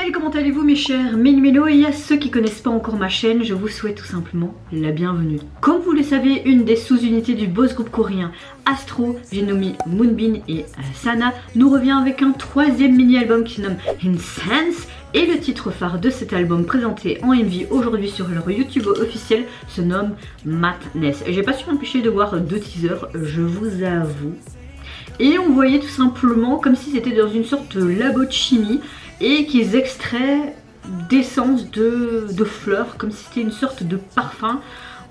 Salut, comment allez-vous mes chers Méli-Mélo? Et à ceux qui connaissent pas encore ma chaîne, je vous souhaite tout simplement la bienvenue. Comme vous le savez, une des sous-unités du boss groupe coréen Astro, j'ai nommé Moonbin et Sana, nous revient avec un troisième mini-album qui se nomme Incense. Et le titre phare de cet album présenté en MV aujourd'hui sur leur YouTube officiel se nomme Madness. J'ai pas su m'empêcher de voir deux teasers, je vous avoue. Et on voyait tout simplement comme si c'était dans une sorte de labo de chimie et qu'ils extraient d'essence de fleurs, comme si c'était une sorte de parfum.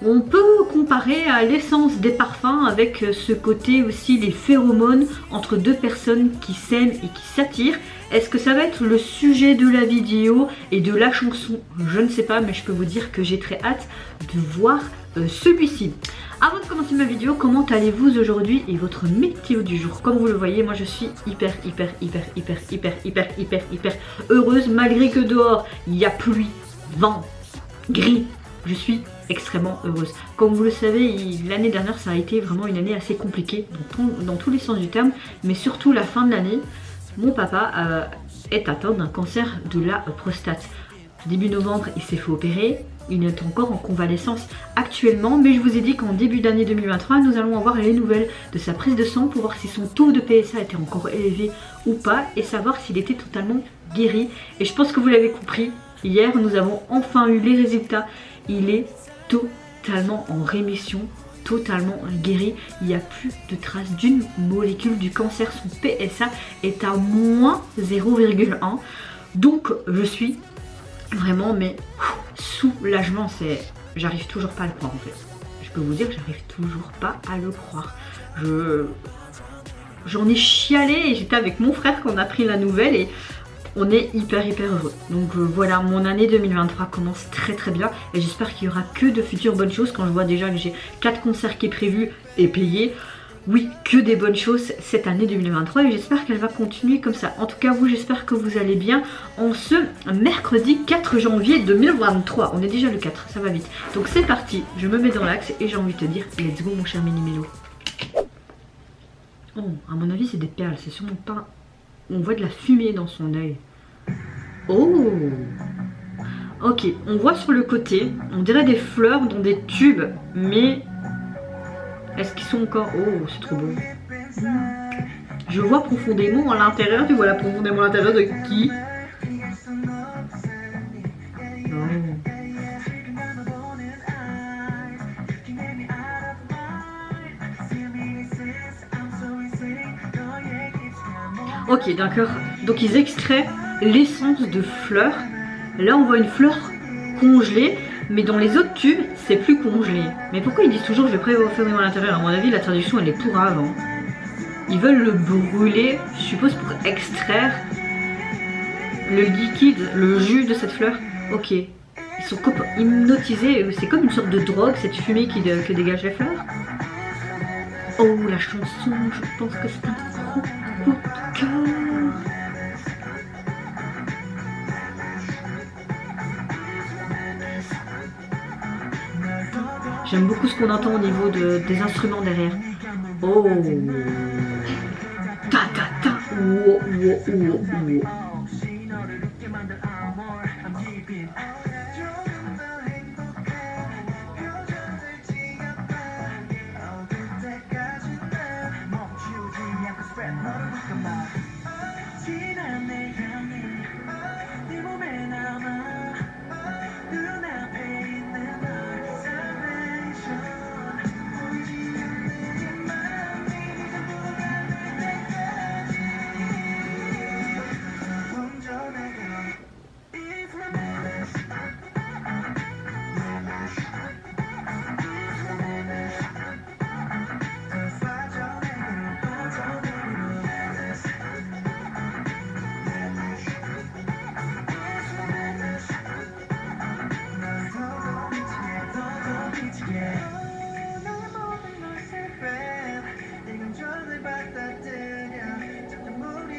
On peut comparer à l'essence des parfums avec ce côté aussi les phéromones entre deux personnes qui s'aiment et qui s'attirent. Est-ce que ça va être le sujet de la vidéo et de la chanson? Je ne sais pas, mais je peux vous dire que j'ai très hâte de voir celui-ci. Avant de commencer ma vidéo, comment allez-vous aujourd'hui et votre météo du jour? Comme vous le voyez, moi je suis hyper heureuse malgré que dehors il y a pluie, vent, gris. Je suis extrêmement heureuse. Comme vous le savez, l'année dernière ça a été vraiment une année assez compliquée dans tous les sens du terme, mais surtout la fin de l'année. Mon papa est atteint d'un cancer de la prostate. Début novembre, il s'est fait opérer. Il est encore en convalescence actuellement, mais je vous ai dit qu'en début d'année 2023, nous allons avoir les nouvelles de sa prise de sang pour voir si son taux de PSA était encore élevé ou pas et savoir s'il était totalement guéri. Et je pense que vous l'avez compris, hier nous avons enfin eu les résultats. Il est totalement en rémission, totalement guéri. Il n'y a plus de traces d'une molécule du cancer. Son PSA est à moins 0,1. Donc je suis vraiment mais soulagement, j'arrive toujours pas à le croire en fait. Je peux vous dire que j'arrive toujours pas à le croire. J'en ai chialé et j'étais avec mon frère quand on a pris la nouvelle et on est hyper heureux. Donc voilà, mon année 2023 commence très bien et j'espère qu'il y aura que de futures bonnes choses quand je vois déjà que j'ai 4 concerts qui est prévus et payés. Oui, que des bonnes choses cette année 2023 et j'espère qu'elle va continuer comme ça. En tout cas, vous, j'espère que vous allez bien en ce mercredi 4 janvier 2023. On est déjà le 4, ça va vite. Donc c'est parti, je me mets dans l'axe et j'ai envie de te dire, let's go mon cher Méli-Mélo. Oh, à mon avis c'est des perles, c'est sûrement pas... On voit de la fumée dans son œil. Oh! Ok, on voit sur le côté, on dirait des fleurs dans des tubes, mais... Est-ce qu'ils sont encore... Oh, c'est trop beau. Je vois profondément à l'intérieur. Tu vois là profondément à l'intérieur de qui? Oh. Ok, d'accord. Donc ils extraient l'essence de fleurs. Là, on voit une fleur congelée. Mais dans les autres tubes, c'est plus congelé. Mais pourquoi ils disent toujours je vais préférer à l'intérieur? À mon avis, la traduction elle est pour avant. Ils veulent le brûler, je suppose, pour extraire le liquide, le jus de cette fleur. Ok. Ils sont hypnotisés, c'est comme une sorte de drogue, cette fumée que dégagent les fleurs. Oh, la chanson, je pense que c'est un gros coup de cœur. J'aime beaucoup ce qu'on entend au niveau des instruments derrière. Oh, ta ta ta. Oh, oh, oh, oh.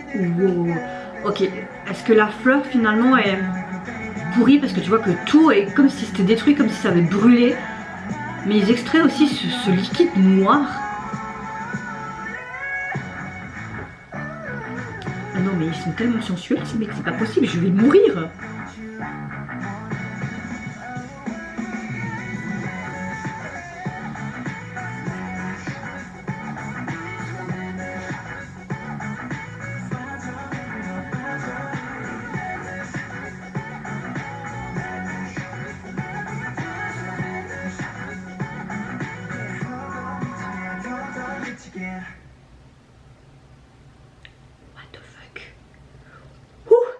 Wow. Ok, est-ce que la fleur finalement est pourrie parce que tu vois que tout est comme si c'était détruit, comme si ça avait brûlé. Mais ils extraient aussi ce liquide noir. non mais ils sont tellement sensuels ces mecs, c'est pas possible, je vais mourir.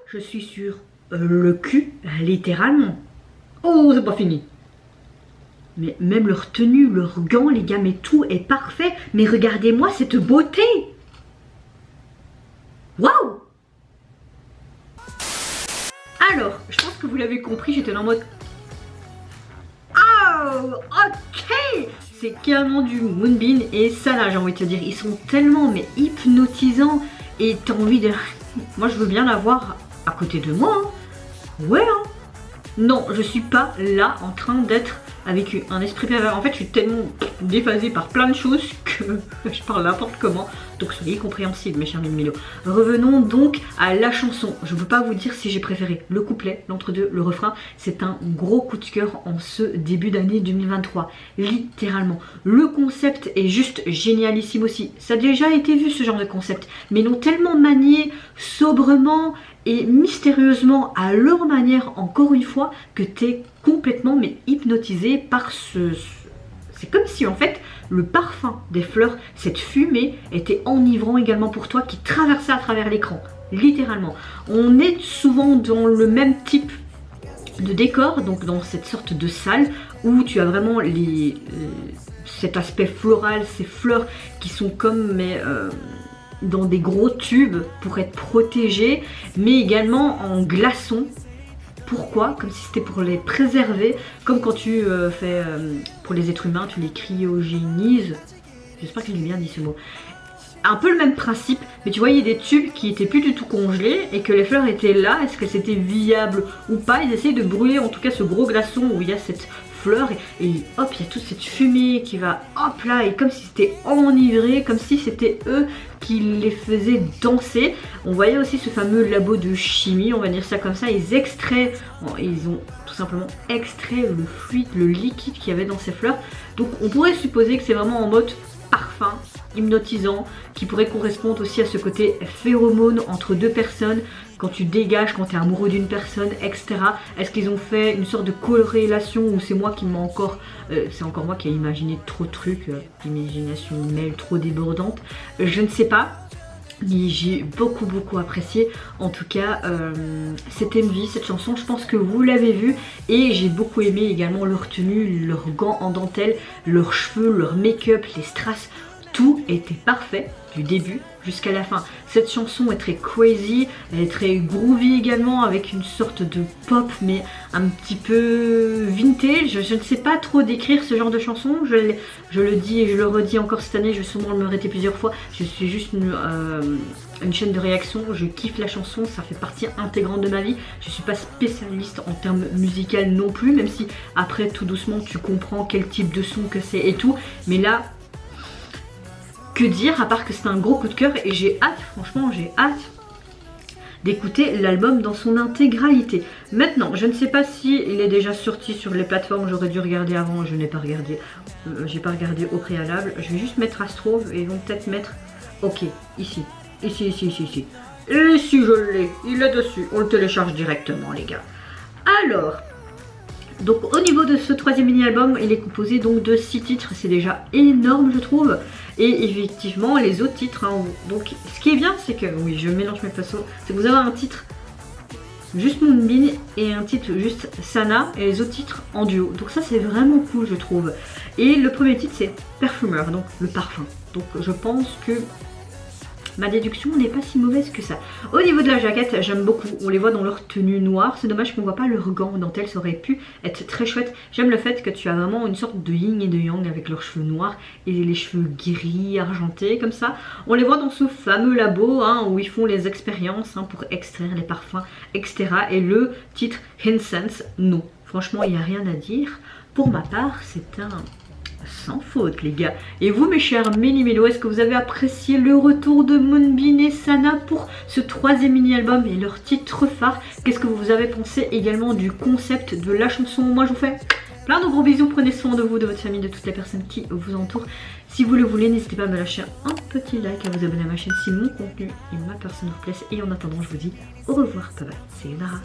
Je suis sur le cul, littéralement. Oh, c'est pas fini. Mais même leur tenue, leurs gants, les gars, mais tout est parfait. Mais regardez-moi cette beauté. Waouh. Alors, je pense que vous l'avez compris, j'étais en mode... Oh, ok. C'est carrément du Moonbin et Sana, j'ai envie de te dire. Ils sont tellement, mais hypnotisants. Et t'as envie de... Moi, je veux bien l'avoir à côté de moi, hein. Ouais, hein. Non, je suis pas là en train d'être avec un esprit pervers. En fait, je suis tellement déphasée par plein de choses que je parle n'importe comment. Donc soyez compréhensibles, mes chers Milo. Revenons donc à la chanson. Je ne peux pas vous dire si j'ai préféré le couplet, l'entre-deux, le refrain. C'est un gros coup de cœur en ce début d'année 2023. Littéralement. Le concept est juste génialissime aussi. Ça a déjà été vu ce genre de concept. Mais ils l'ont tellement manié sobrement et mystérieusement à leur manière, encore une fois, que t'es complètement mais hypnotisé par c'est comme si en fait le parfum des fleurs, cette fumée était enivrant également pour toi, qui traversait à travers l'écran, littéralement. On est souvent dans le même type de décor, donc dans cette sorte de salle où tu as vraiment cet aspect floral, ces fleurs qui sont comme dans des gros tubes pour être protégés, mais également en glaçons. Pourquoi? Comme si c'était pour les préserver, comme quand tu fais pour les êtres humains, tu les cryogénises. J'espère que j'ai bien dit ce mot. Un peu le même principe, mais tu voyais des tubes qui étaient plus du tout congelés et que les fleurs étaient là. Est-ce que c'était viable ou pas? Ils essayaient de brûler en tout cas ce gros glaçon où il y a cette fleur et hop, il y a toute cette fumée qui va hop là, et comme si c'était enivré, comme si c'était eux qui les faisaient danser. On voyait aussi ce fameux labo de chimie, on va dire ça comme ça. Ils ont tout simplement extrait le fluide, le liquide qu'il y avait dans ces fleurs. Donc on pourrait supposer que c'est vraiment en mode parfum hypnotisant, qui pourrait correspondre aussi à ce côté phéromone entre deux personnes, quand tu dégages, quand tu es amoureux d'une personne, etc. Est-ce qu'ils ont fait une sorte de corrélation, ou c'est moi qui c'est encore moi qui ai imaginé trop de trucs, imagination mail trop débordante, je ne sais pas. Mais j'ai beaucoup apprécié en tout cas cette MV, cette chanson. Je pense que vous l'avez vu, et j'ai beaucoup aimé également leur tenue, leurs gants en dentelle, leurs cheveux, leur make-up, les strass. Tout était parfait du début jusqu'à la fin. Cette chanson est très crazy, elle est très groovy également, avec une sorte de pop mais un petit peu vintage. Je ne sais pas trop décrire ce genre de chanson, je le dis et je le redis encore cette année, je vais sûrement le répéter plusieurs fois. Je suis juste une chaîne de réaction, je kiffe la chanson, ça fait partie intégrante de ma vie. Je suis pas spécialiste en termes musicaux non plus, même si après tout doucement tu comprends quel type de son que c'est et tout, mais là, que dire à part que c'est un gros coup de cœur, et j'ai hâte, franchement j'ai hâte d'écouter l'album dans son intégralité. Maintenant, je ne sais pas si il est déjà sorti sur les plateformes, j'aurais dû regarder avant, je n'ai pas regardé, j'ai pas regardé au préalable. Je vais juste mettre Astro et ils vont peut-être mettre, ok, ici, et si je l'ai, il est dessus, on le télécharge directement les gars. Alors, donc au niveau de ce troisième mini-album, il est composé donc de 6 titres, c'est déjà énorme je trouve. Et effectivement les autres titres, hein, donc ce qui est bien c'est que, oui je mélange mes pinceaux, c'est que vous avez un titre juste Moonbin et un titre juste Sana, et les autres titres en duo. Donc ça c'est vraiment cool je trouve. Et le premier titre c'est Perfumer, donc le parfum. Donc je pense que ma déduction n'est pas si mauvaise que ça. Au niveau de la jaquette, j'aime beaucoup. On les voit dans leur tenue noire. C'est dommage qu'on voit pas leurs gants en dentelle. Ça aurait pu être très chouette. J'aime le fait que tu as vraiment une sorte de yin et de yang avec leurs cheveux noirs et les cheveux gris, argentés, comme ça. On les voit dans ce fameux labo hein, où ils font les expériences hein, pour extraire les parfums, etc. Et le titre Incense, non. Franchement, il n'y a rien à dire. Pour ma part, c'est un sans faute les gars. Et vous mes chers Méli-Mélo, est-ce que vous avez apprécié le retour de Moonbin et Sana pour ce 3e mini-album et leur titre phare? Qu'est-ce que vous avez pensé également du concept de la chanson? Moi je vous fais plein de gros bisous, prenez soin de vous, de votre famille, de toutes les personnes qui vous entourent. Si vous le voulez, n'hésitez pas à me lâcher un petit like, à vous abonner à ma chaîne si mon contenu et ma personne vous plaisent. Et en attendant, je vous dis au revoir, bye bye, c'est Nara.